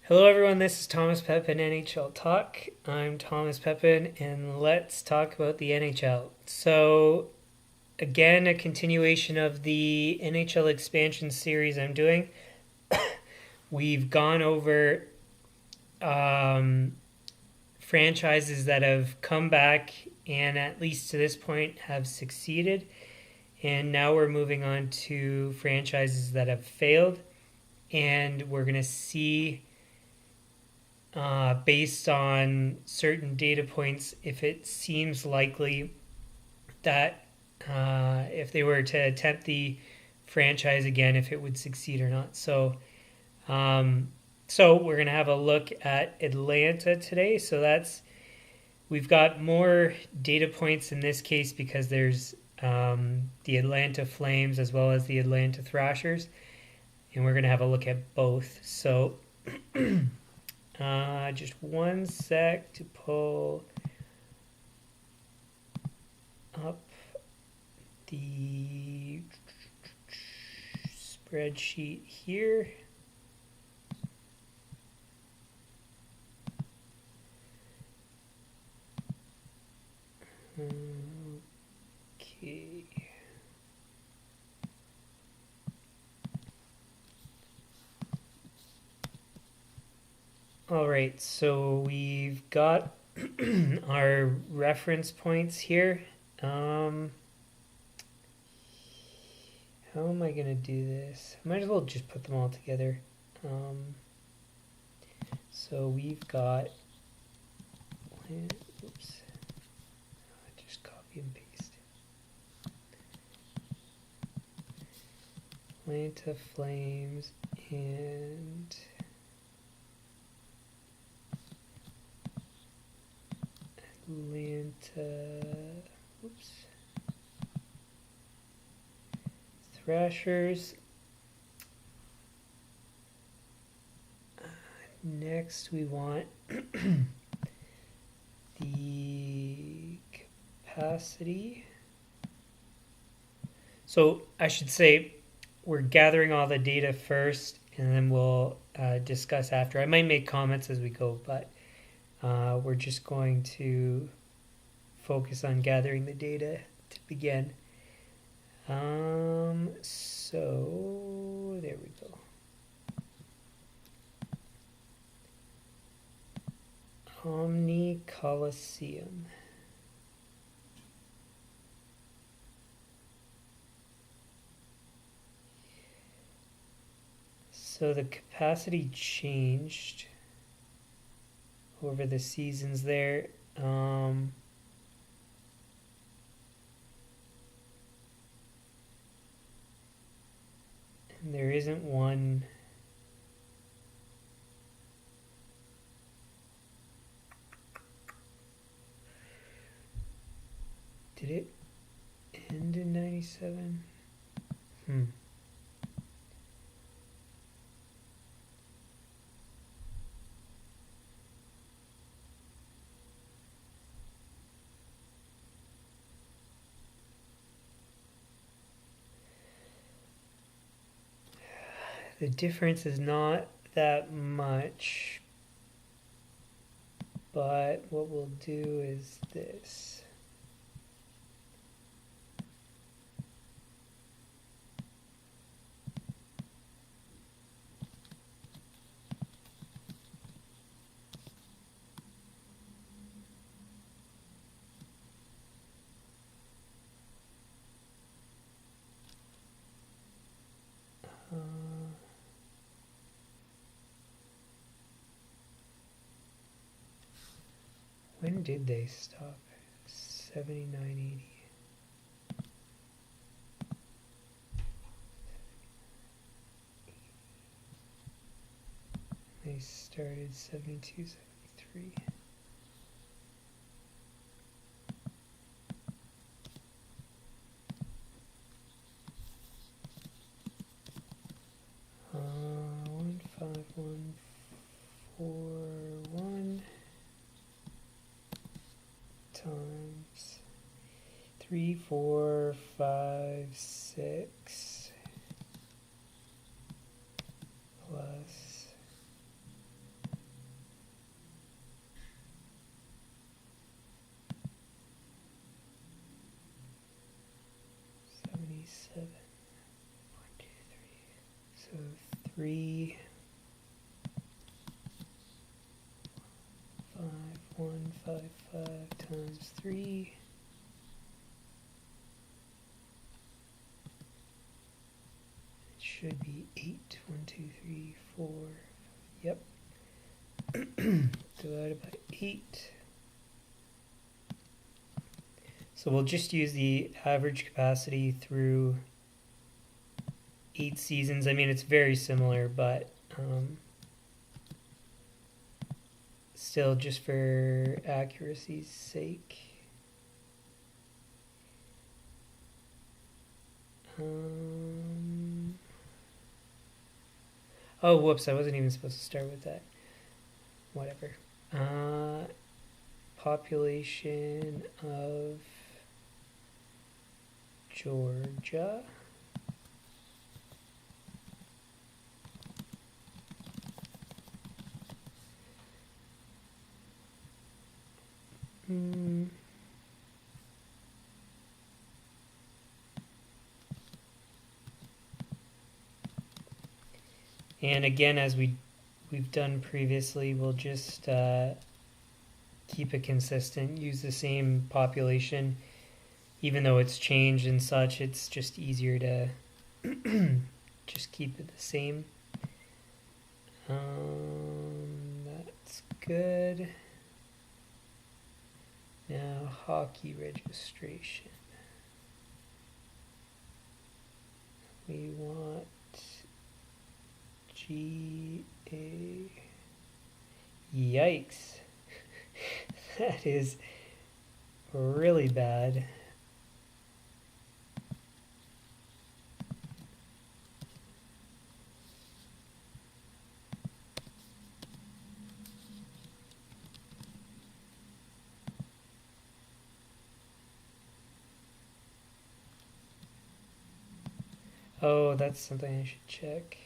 Hello everyone, this is Thomas Pepin, NHL Talk. I'm Thomas Pepin, and let's talk about the NHL. So, again, a continuation of the NHL expansion series I'm doing. We've gone over franchises that have come back and, at least to this point, have succeeded. And now we're moving on to franchises that have failed. And we're going to see, based on certain data points, if it seems likely that if they were to attempt the franchise again, if it would succeed or not. So we're going to have a look at Atlanta today. So we've got more data points in this case because there's the Atlanta Flames as well as the Atlanta Thrashers, and we're going to have a look at both. So just one sec to pull up the spreadsheet here. Okay. All right, so we've got our reference points here. How am I going to do this? I might as well just put them all together. So we've got, oops, just copy and paste. Atlanta Flames and Atlanta, oops, Thrashers. Next we want the capacity. So I should say we're gathering all the data first and then we'll discuss after. I might make comments as we go, but we're just going to focus on gathering the data to begin. So there we go. Omni Coliseum. So the capacity changed over the seasons there. And there isn't one. Did it end in 97? The difference is not that much, but what we'll do is this. When did they stop? 79.80. They started 72.73. One, 5, 1, 4, 1 times 3, 4, 5, 6 plus 3 5 1 5 5 times 3 it should be 8 1 2 3 4 yep divided by 8. So we'll just use the average capacity through 8 seasons. I mean, it's very similar, but still, just for accuracy's sake. Oh, whoops, I wasn't even supposed to start with that. Whatever. Population of Georgia. And again, as we've done previously, we'll just keep it consistent, use the same population. Even though it's changed and such, it's just easier to just keep it the same. That's good. Now, hockey registration. We want GA. Yikes. That is really bad. Oh, that's something I should check.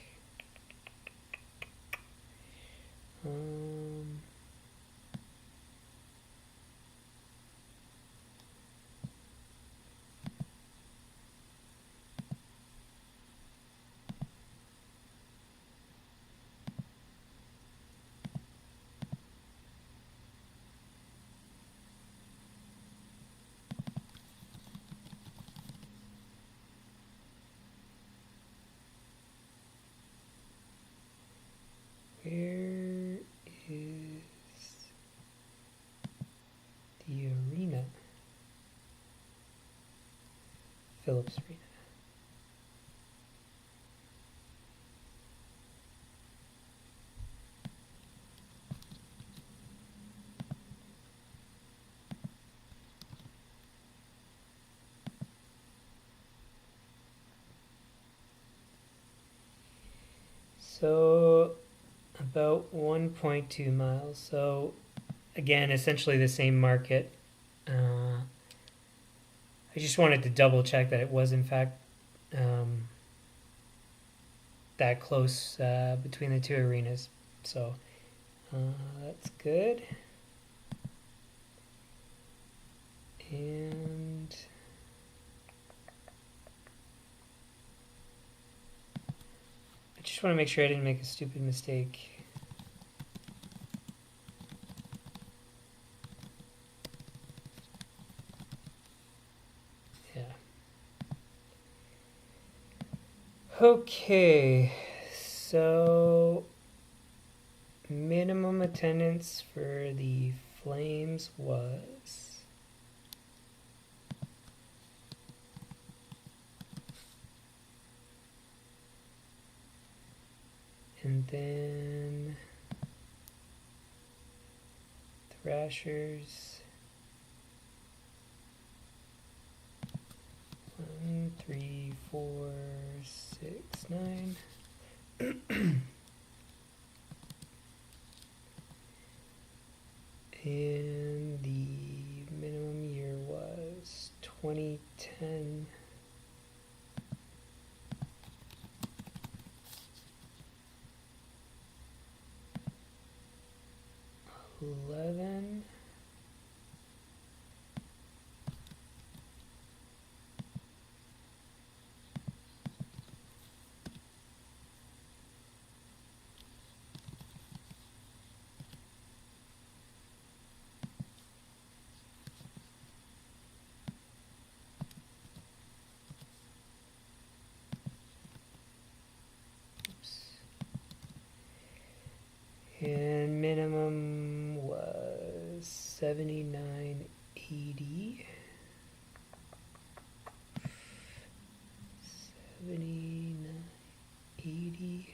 Where is the arena? Phillips Arena. So about 1.2 miles. So again, essentially the same market. I just wanted to double check that it was in fact that close between the two arenas. So that's good. And I just want to make sure I didn't make a stupid mistake. Yeah. Okay, so minimum attendance for the Flames was and then Thrashers 1 3 4 6 9 and the minimum year was 2010. And minimum was 79.80. 79.80.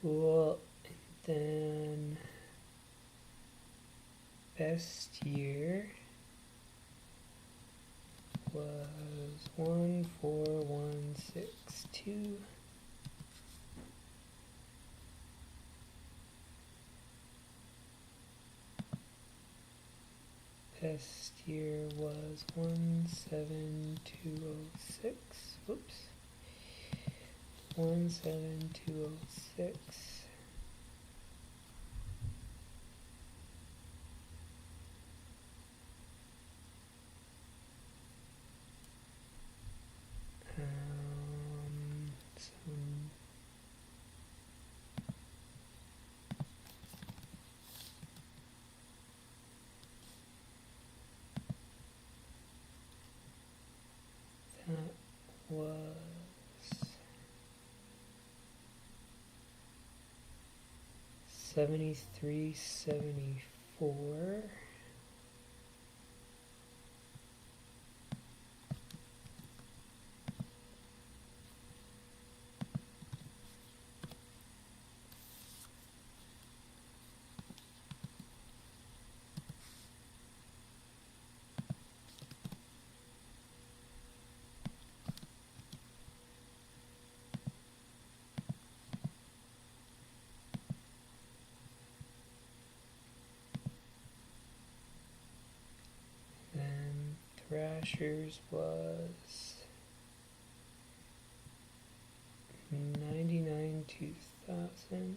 Cool. Then best year was 14162. Best year was 17206. Whoops. 17206. That was 7374. Then Thrashers was 99,2000.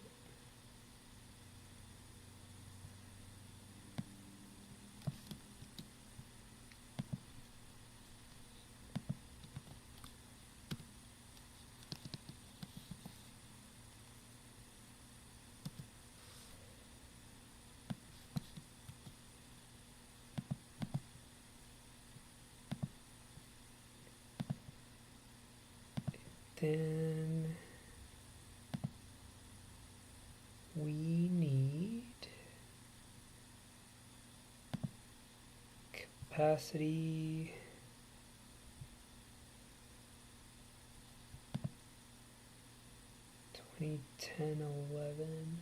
Then we need capacity 2010-11.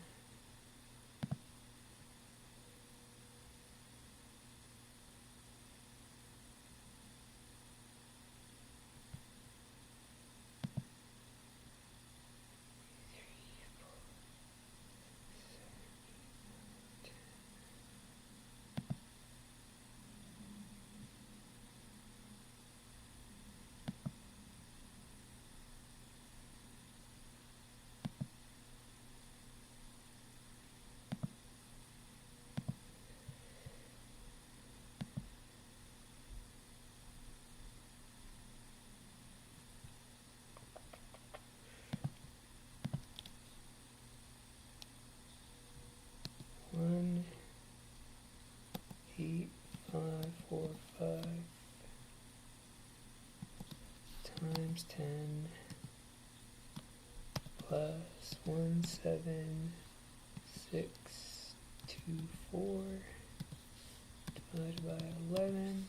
One 8545 times 10 plus 17624 divided by 11.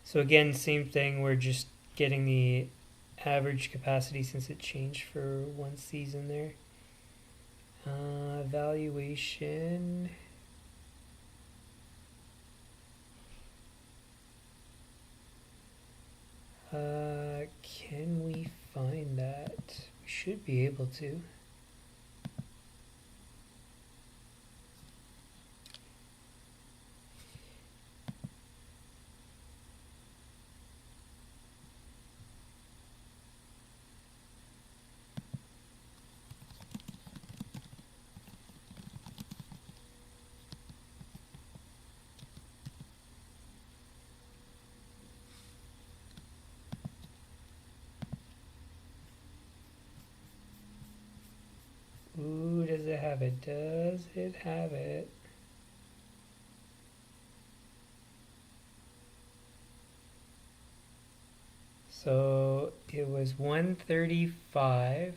So again, same thing, we're just getting the average capacity since it changed for one season there. Valuation. Can we find that? We should be able to. Ooh, does it have it? Does it have it? So it was 135.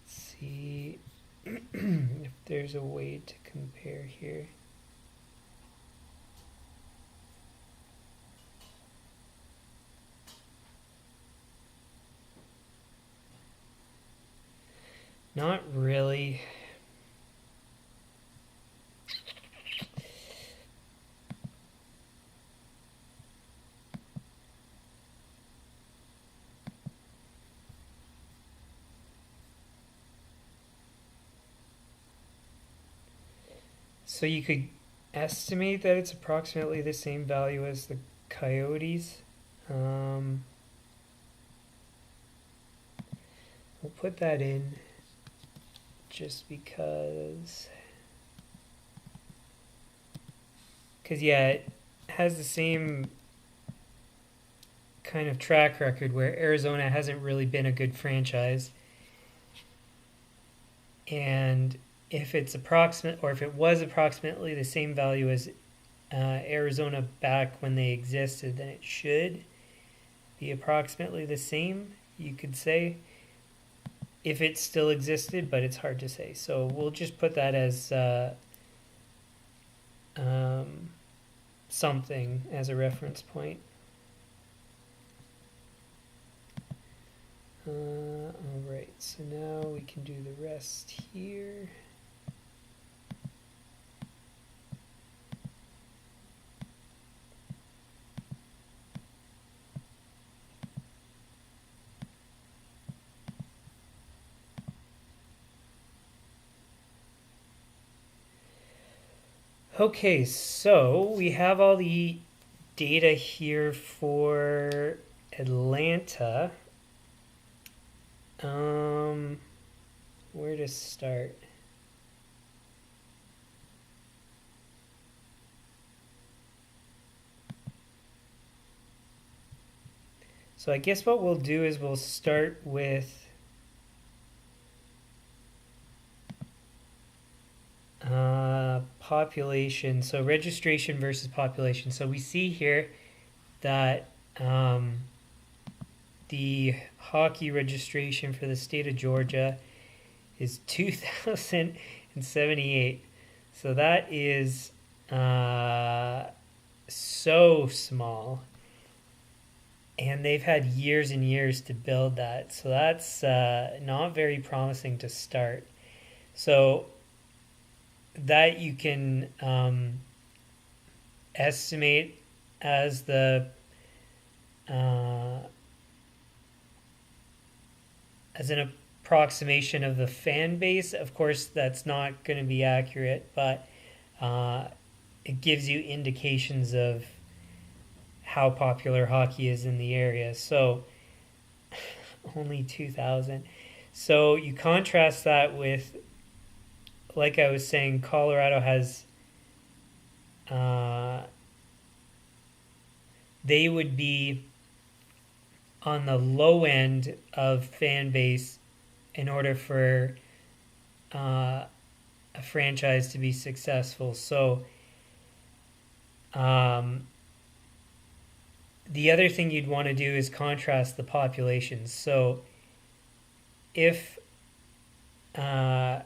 See if there's a way to compare here. Not really. So you could estimate that it's approximately the same value as the Coyotes. We'll put that in just because yeah, it has the same kind of track record where Arizona hasn't really been a good franchise, and if it's approximate, or if it was approximately the same value as Arizona back when they existed, then it should be approximately the same, you could say, if it still existed, but it's hard to say. So we'll just put that as something as a reference point. Alright, so now we can do the rest here. Okay, so we have all the data here for Atlanta. Where to start? So I guess what we'll do is we'll start with population. So registration versus population. So we see here that the hockey registration for the state of Georgia is 2,078. So that is so small. And they've had years and years to build that. So that's not very promising to start. So that you can estimate as the as an approximation of the fan base. Of course, that's not going to be accurate, but it gives you indications of how popular hockey is in the area. So only 2,000. So you contrast that with, like I was saying, Colorado has, they would be on the low end of fan base in order for a franchise to be successful. So the other thing you'd want to do is contrast the populations. So if the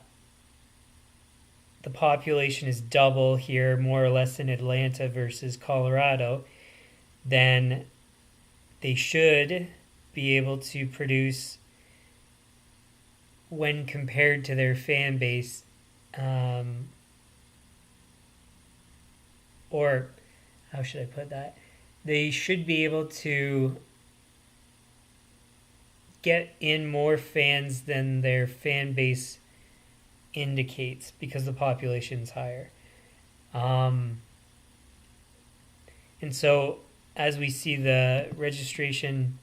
population is double here, more or less, in Atlanta versus Colorado, then they should be able to produce, when compared to their fan base, or how should I put that? They should be able to get in more fans than their fan base indicates because the population's higher. And And so as we see, the registration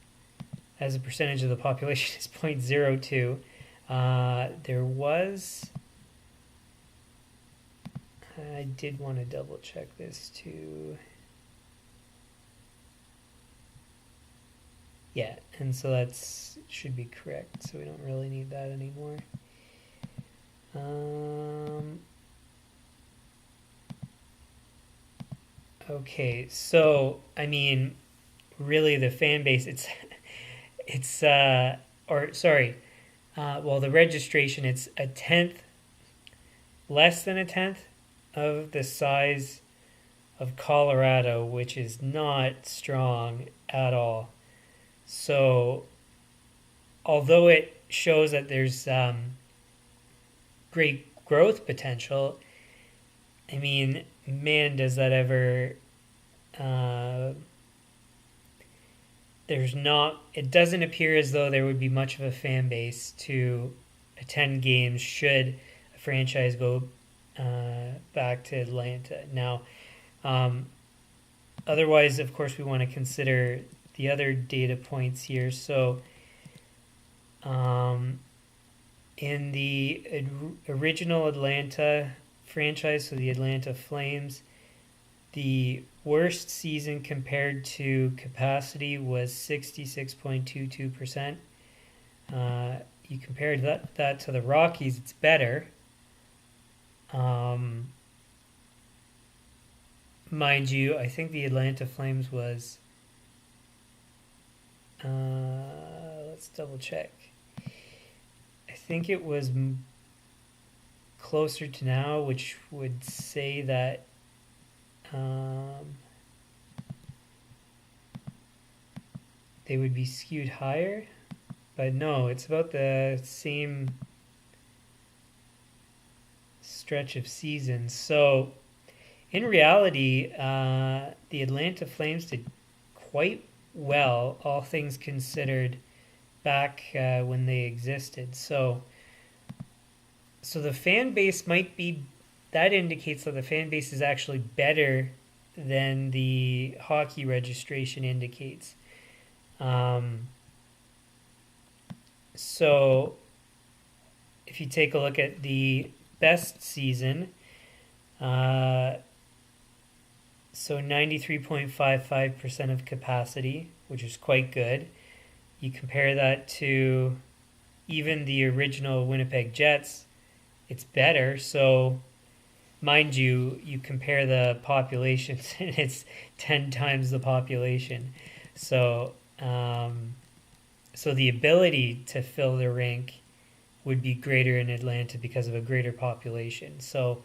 as a percentage of the population is 0.02. There was, I did want to double check this too. Yeah, and so that's should be correct, so we don't really need that anymore. Okay, so I mean, really, the fan base, well, the registration, it's a tenth, less than a tenth of the size of Colorado, which is not strong at all. So, although it shows that there's great growth potential, I mean, man, does that ever. It doesn't appear as though there would be much of a fan base to attend games should a franchise go back to Atlanta. Now, otherwise, of course, we want to consider the other data points here. So, in the original Atlanta franchise, so the Atlanta Flames, the worst season compared to capacity was 66.22%. You compared that to the Rockies, it's better. Mind you, I think the Atlanta Flames was... let's double check. I think it was closer to now, which would say that they would be skewed higher, but no, it's about the same stretch of seasons. So in reality, the Atlanta Flames did quite well, all things considered, back when they existed. So the fan base might be, that indicates that the fan base is actually better than the hockey registration indicates. So if you take a look at the best season, so 93.55% of capacity, which is quite good. You compare that to even the original Winnipeg Jets, it's better. So mind you, you compare the populations and it's 10 times the population. So the ability to fill the rink would be greater in Atlanta because of a greater population. So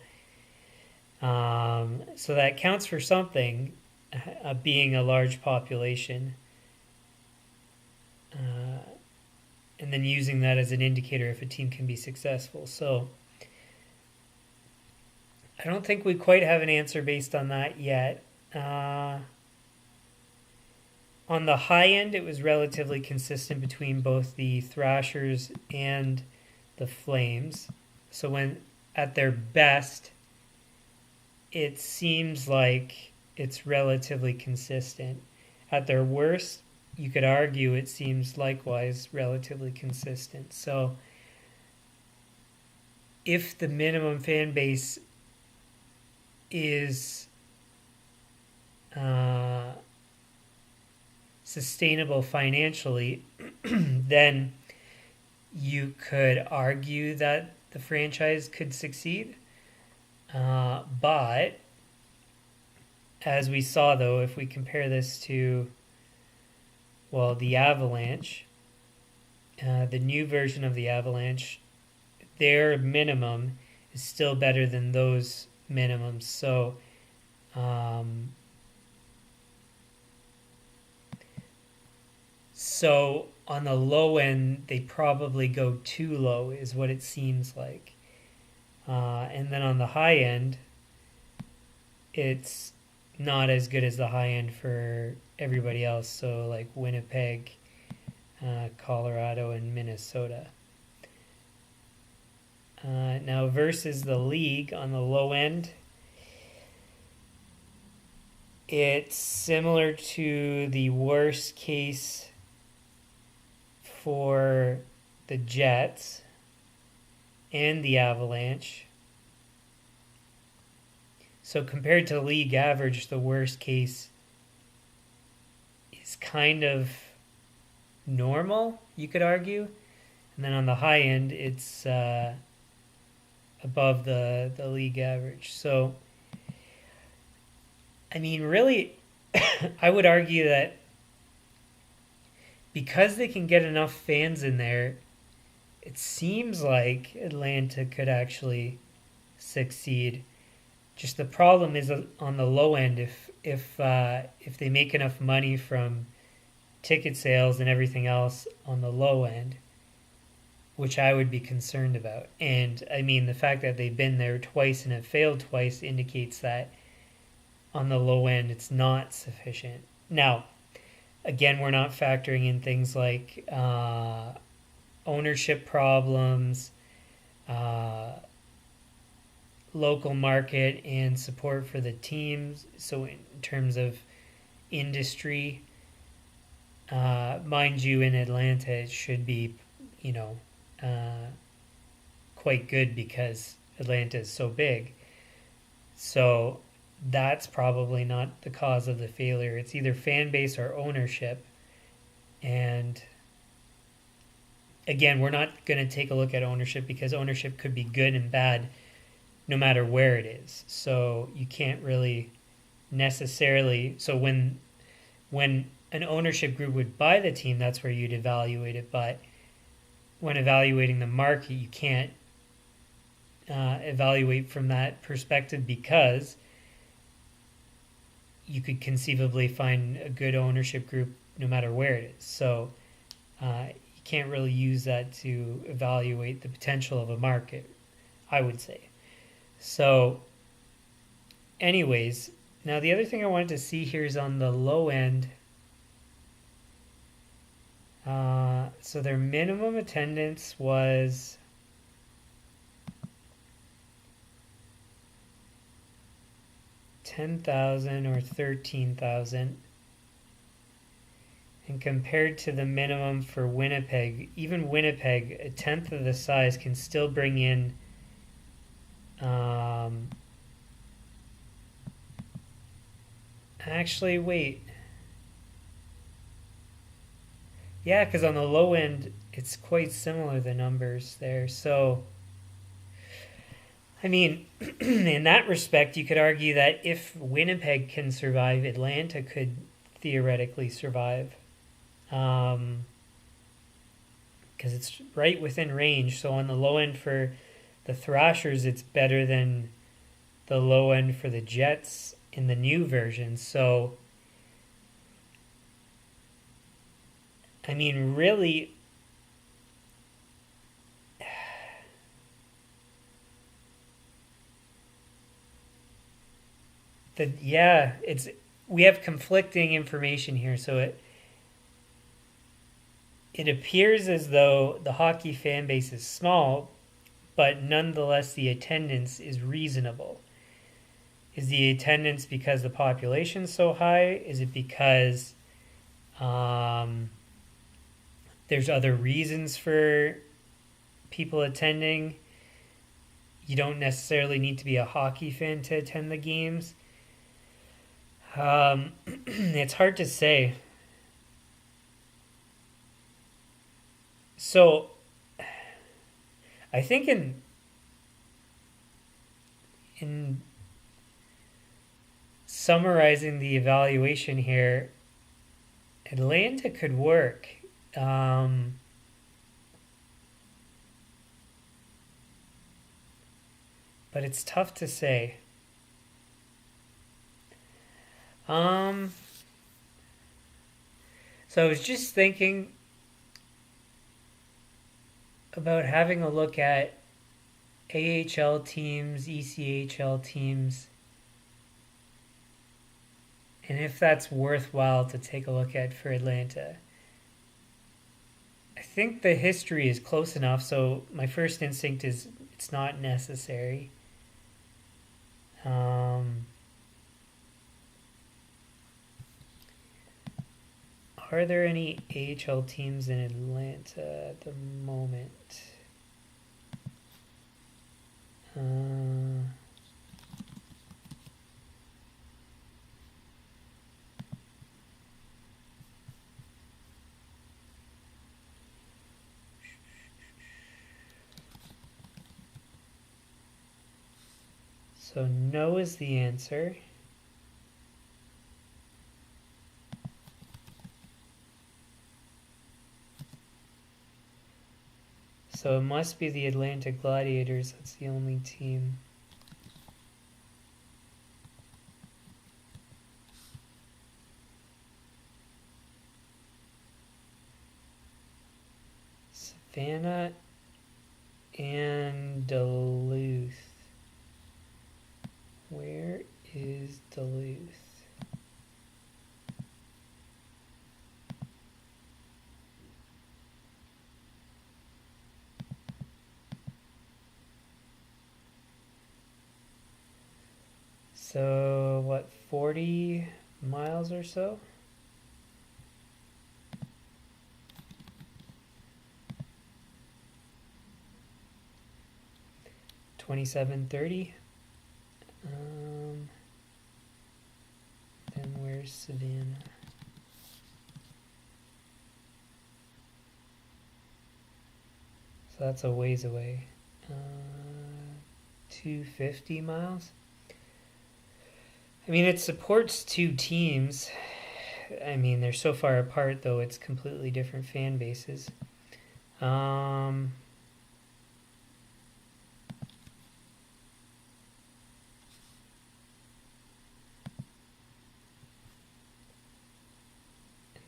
that counts for something, being a large population, and then using that as an indicator if a team can be successful. So I don't think we quite have an answer based on that yet. On the high end, it was relatively consistent between both the Thrashers and the Flames. So when at their best, it seems like it's relatively consistent. At their worst, you could argue it seems likewise relatively consistent. So if the minimum fan base is sustainable financially, then you could argue that the franchise could succeed. But as we saw, though, if we compare this to, well, the Avalanche, the new version of the Avalanche, their minimum is still better than those minimums. So on the low end, they probably go too low, is what it seems like. And then on the high end, it's not as good as the high end for everybody else. So like Winnipeg, Colorado, and Minnesota. Now versus the league on the low end, it's similar to the worst case for the Jets and the Avalanche. So compared to league average, the worst case is kind of normal, you could argue. And then on the high end, it's above the league average. So, I mean, really, I would argue that because they can get enough fans in there, it seems like Atlanta could actually succeed. Just the problem is on the low end. If they make enough money from ticket sales and everything else on the low end, which I would be concerned about. And I mean, the fact that they've been there twice and have failed twice indicates that on the low end it's not sufficient. Now, again, we're not factoring in things like ownership problems, local market, and support for the teams. So in terms of industry, mind you, in Atlanta, it should be, quite good because Atlanta is so big. So that's probably not the cause of the failure. It's either fan base or ownership. And again, we're not going to take a look at ownership because ownership could be good and bad no matter where it is. So you can't really necessarily. So when an ownership group would buy the team, that's where you'd evaluate it. But when evaluating the market, you can't evaluate from that perspective because you could conceivably find a good ownership group no matter where it is. So you can't really use that to evaluate the potential of a market, I would say. So anyways, now the other thing I wanted to see here is on the low end. So their minimum attendance was 10,000 or 13,000. And compared to the minimum for Winnipeg, even Winnipeg, a tenth of the size, can still bring in actually, wait. Yeah, because on the low end, it's quite similar, the numbers there. So, I mean, in that respect, you could argue that if Winnipeg can survive, Atlanta could theoretically survive. Because it's right within range. So on the low end for the Thrashers, it's better than the low end for the Jets in the new version. So, I mean, really, we have conflicting information here. So it appears as though the hockey fan base is small, but nonetheless the attendance is reasonable. Is the attendance because the population's so high? Is it because there's other reasons for people attending? You don't necessarily need to be a hockey fan to attend the games. It's hard to say. So, I think in summarizing the evaluation here, Atlanta could work. But it's tough to say. So I was just thinking about having a look at AHL teams, ECHL teams, and if that's worthwhile to take a look at for Atlanta. I think the history is close enough, so my first instinct is it's not necessary. Are there any AHL teams in Atlanta at the moment? So no is the answer. So it must be the Atlanta Gladiators. That's the only team. Savannah and Duluth. Where is Duluth? So, what, 40 miles or so? $27.30. Then where's Savannah? So that's a ways away. 250 miles. I mean, it supports two teams. I mean, they're so far apart, though, it's completely different fan bases.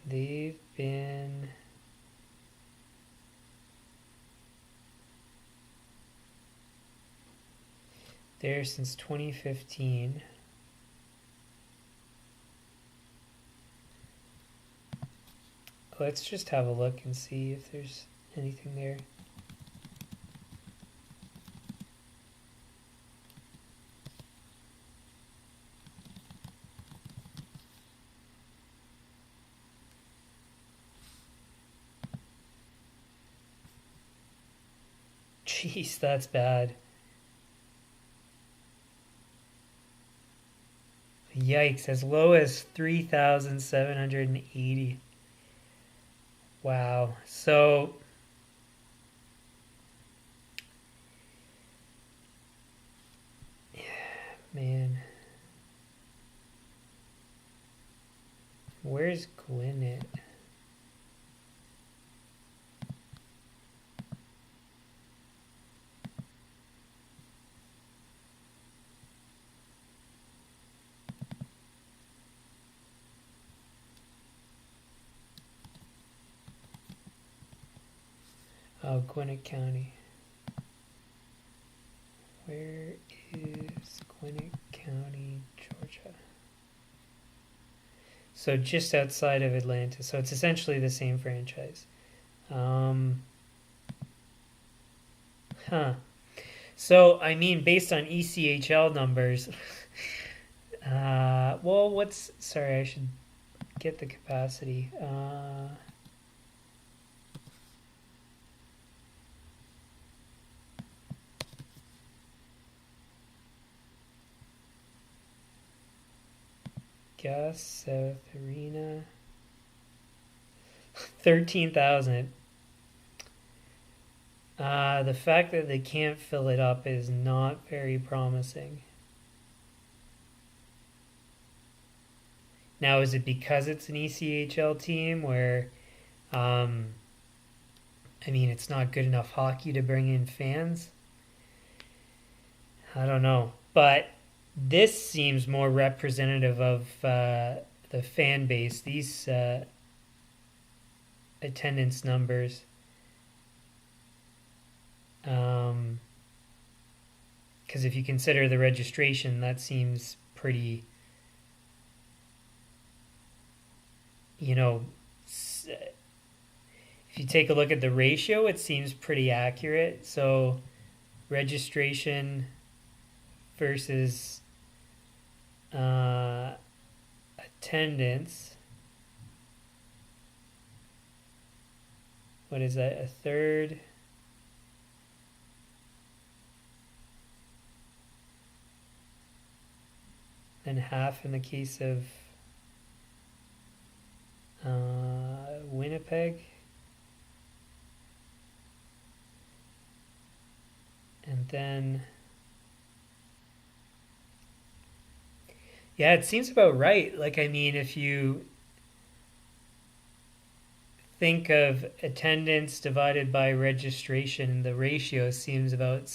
They've been there since 2015. Let's just have a look and see if there's anything there. Jeez, that's bad. Yikes, as low as 3,780. Wow. So man. Where's Gwinnett? Oh, Gwinnett County. Where is Gwinnett County, Georgia? So just outside of Atlanta. So it's essentially the same franchise. So, I mean, based on ECHL numbers, well, sorry, I should get the capacity. Gas South Arena, 13,000. The fact that they can't fill it up is not very promising. Now, is it because it's an ECHL team where, I mean, it's not good enough hockey to bring in fans? I don't know. But this seems more representative of the fan base, these attendance numbers. Because if you consider the registration, that seems pretty, if you take a look at the ratio, it seems pretty accurate. So registration versus attendance. what is that, a third? And half in the case of Winnipeg. And then, yeah, it seems about right. Like, I mean, if you think of attendance divided by registration, the ratio seems about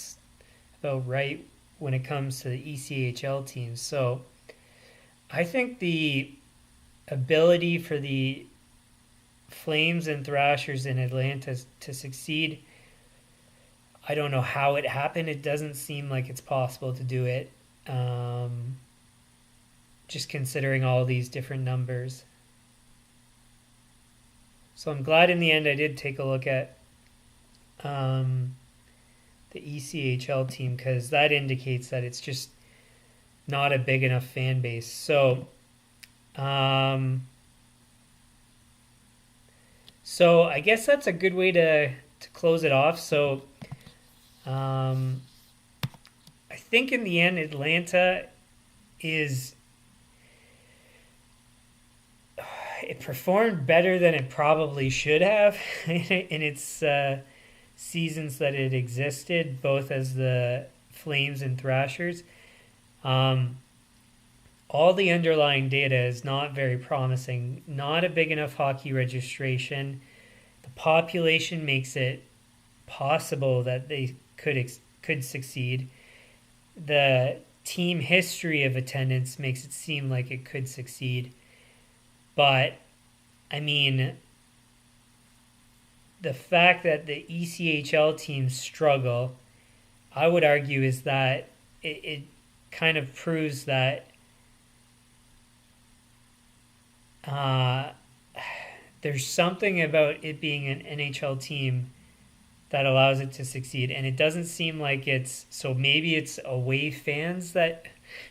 right when it comes to the ECHL teams. So I think the ability for the Flames and Thrashers in Atlanta to succeed, I don't know how it happened. It doesn't seem like it's possible to do it, just considering all these different numbers. So I'm glad in the end I did take a look at the ECHL team, because that indicates that it's just not a big enough fan base. So so I guess that's a good way to close it off. So I think in the end Atlanta it performed better than it probably should have in its seasons that it existed, both as the Flames and Thrashers. All the underlying data is not very promising. Not a big enough hockey registration. The population makes it possible that they could succeed. The team history of attendance makes it seem like it could succeed. But, I mean, the fact that the ECHL teams struggle, I would argue, is that it kind of proves that there's something about it being an NHL team that allows it to succeed. And it doesn't seem like so maybe it's away fans that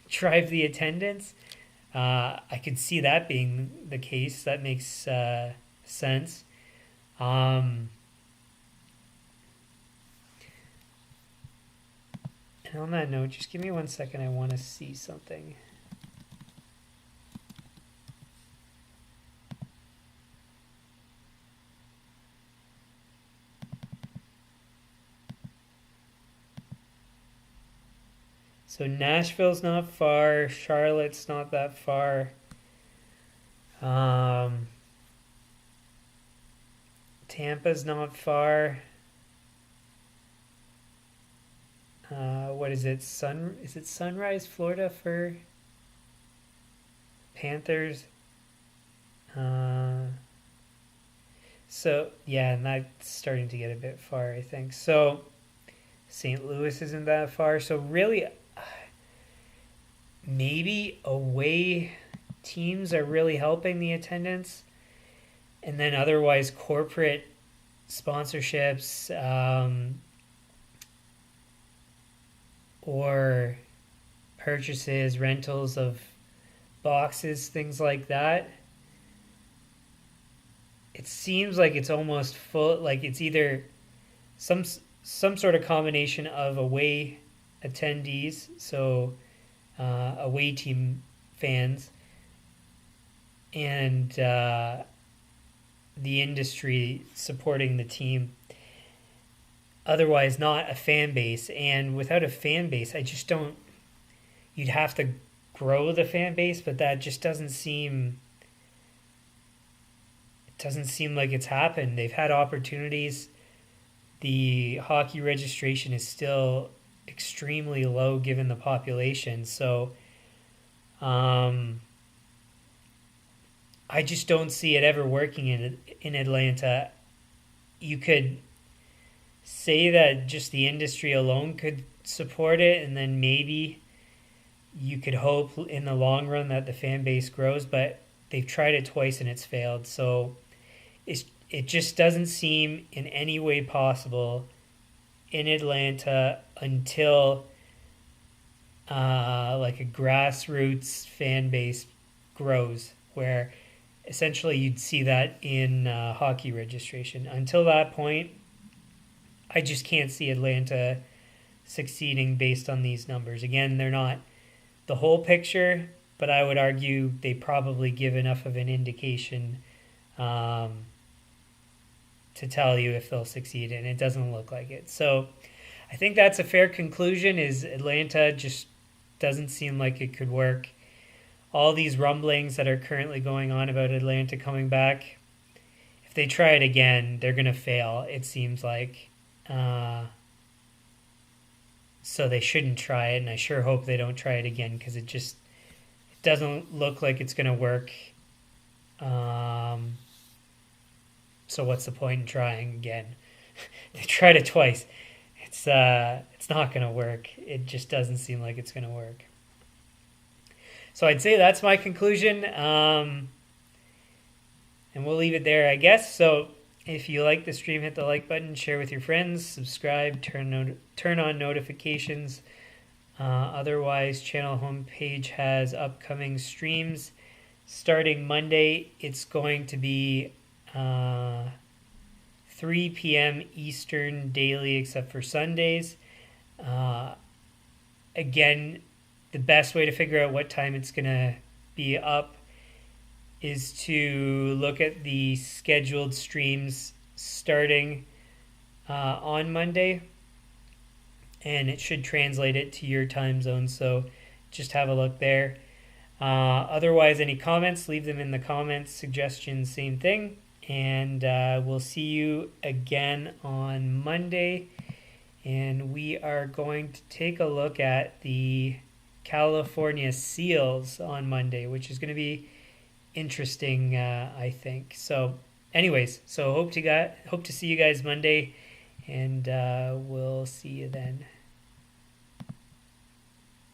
drive the attendance. I could see that being the case. That makes sense. And on that note, just give me 1 second. I want to see something. So Nashville's not far. Charlotte's not that far. Tampa's not far. What is it? Is it Sunrise, Florida for Panthers? So yeah, and that's starting to get a bit far, I think. So St. Louis isn't that far. So really, maybe away teams are really helping the attendance, and then otherwise corporate sponsorships or purchases, rentals of boxes, things like that. It seems like it's almost full, like it's either some sort of combination of away attendees, so away team fans, and the industry supporting the team. Otherwise, not a fan base. And without a fan base, I just don't. You'd have to grow the fan base, but that just doesn't seem. It doesn't seem like it's happened. They've had opportunities. The hockey registration is still extremely low given the population. So, I just don't see it ever working in Atlanta. You could say that just the industry alone could support it, and then maybe you could hope in the long run that the fan base grows, but they've tried it twice and it's failed. So it just doesn't seem in any way possible in Atlanta until like a grassroots fan base grows, where essentially you'd see that in hockey registration. Until that point, I just can't see Atlanta succeeding based on these numbers. Again, they're not the whole picture, but I would argue they probably give enough of an indication to tell you if they'll succeed, and it doesn't look like it. So I think that's a fair conclusion, is Atlanta just doesn't seem like it could work. All these rumblings that are currently going on about Atlanta coming back, if they try it again, they're going to fail, it seems like. So they shouldn't try it, and I sure hope they don't try it again, because it doesn't look like it's going to work. So what's the point in trying again? They tried it twice. It's not going to work. It just doesn't seem like it's going to work. So I'd say that's my conclusion, and we'll leave it there, I guess. So if you like the stream, hit the like button, share with your friends, subscribe, turn on notifications. Otherwise, channel homepage has upcoming streams. Starting Monday, it's going to be 3 p.m. Eastern daily, except for Sundays. Again, the best way to figure out what time it's going to be up is to look at the scheduled streams starting on Monday, and it should translate it to your time zone, so just have a look there. Otherwise, any comments, leave them in the comments. Suggestions, same thing, and we'll see you again on Monday, and we are going to take a look at the California Seals on Monday, which is going to be interesting, I think. So anyways, hope to see you guys Monday, and we'll see you then.